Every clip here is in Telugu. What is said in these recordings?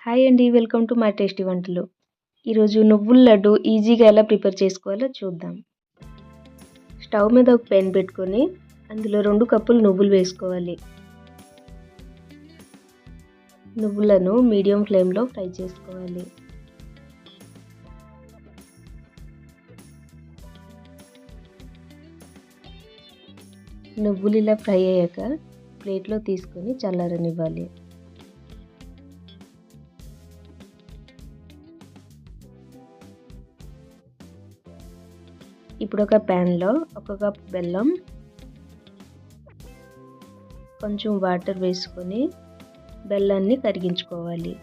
హాయ్ అండి. వెల్కమ్ టు మై టేస్టీ వంటలు. ఈరోజు నువ్వుల లడ్డు ఈజీగా ఎలా ప్రిపేర్ చేసుకోవాలో చూద్దాం. స్టవ్ మీద ఒక పెన్ పెట్టుకొని అందులో 2 కప్పులు నువ్వులు వేసుకోవాలి. నువ్వులను మీడియం ఫ్లేమ్లో ఫ్రై చేసుకోవాలి. నువ్వులు ఇలా ఫ్రై అయ్యాక ప్లేట్లో తీసుకొని చల్లారనివ్వాలి. ఇప్పుడు ఒక ప్యాన్లో 1 కప్ బెల్లం, కొంచెం వాటర్ వేసుకొని బెల్లాన్ని కరిగించుకోవాలి.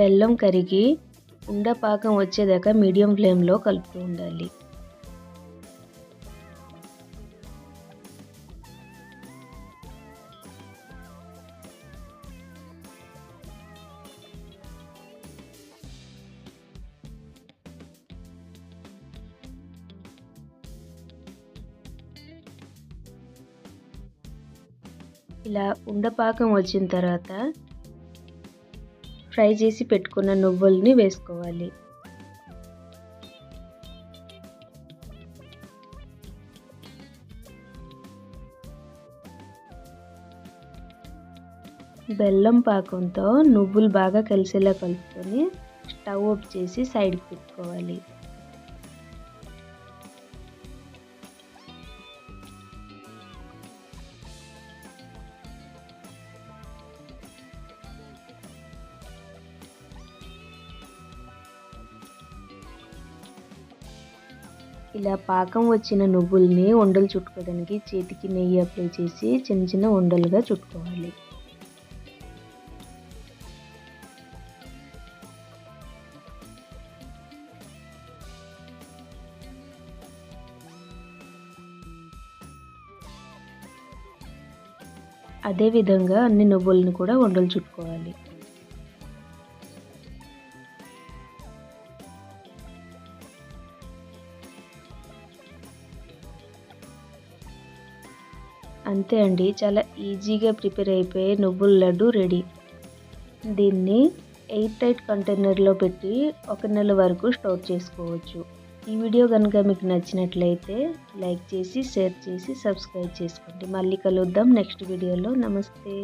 బెల్లం కరిగి ఉండపాకం వచ్చేదాకా మీడియం ఫ్లేమ్లో కలుపుతూ ఉండాలి. ఇలా ఉండపాకం వచ్చిన తర్వాత ఫ్రై చేసి పెట్టుకున్న నువ్వుల్ని వేసుకోవాలి. బెల్లం పాకంతో నువ్వులు బాగా కలిసేలా కలుపుకొని స్టవ్ ఆఫ్ చేసి సైడ్కి పెట్టుకోవాలి. ఇలా పాకం వచ్చిన నువ్వుల్ని ఉండలు చుట్టుకోవడానికి చేతికి నెయ్యి అప్లై చేసి చిన్న చిన్న ఉండలుగా చుట్టుకోవాలి. అదే విధంగా అన్ని నువ్వులను కూడా ఉండలు చుట్టుకోవాలి. అంతే అండి, చాలా ఈజీగా ప్రిపేర్ అయిపోయే నువ్వుల లడ్డు రెడీ. దీన్ని ఎయిర్ టైట్ కంటైనర్లో పెట్టి 1 నెల వరకు స్టోర్ చేసుకోవచ్చు. ఈ వీడియో కనుక మీకు నచ్చినట్లయితే లైక్ చేసి, షేర్ చేసి, సబ్స్క్రైబ్ చేసుకోండి. మళ్ళీ కలుద్దాం నెక్స్ట్ వీడియోలో. నమస్తే.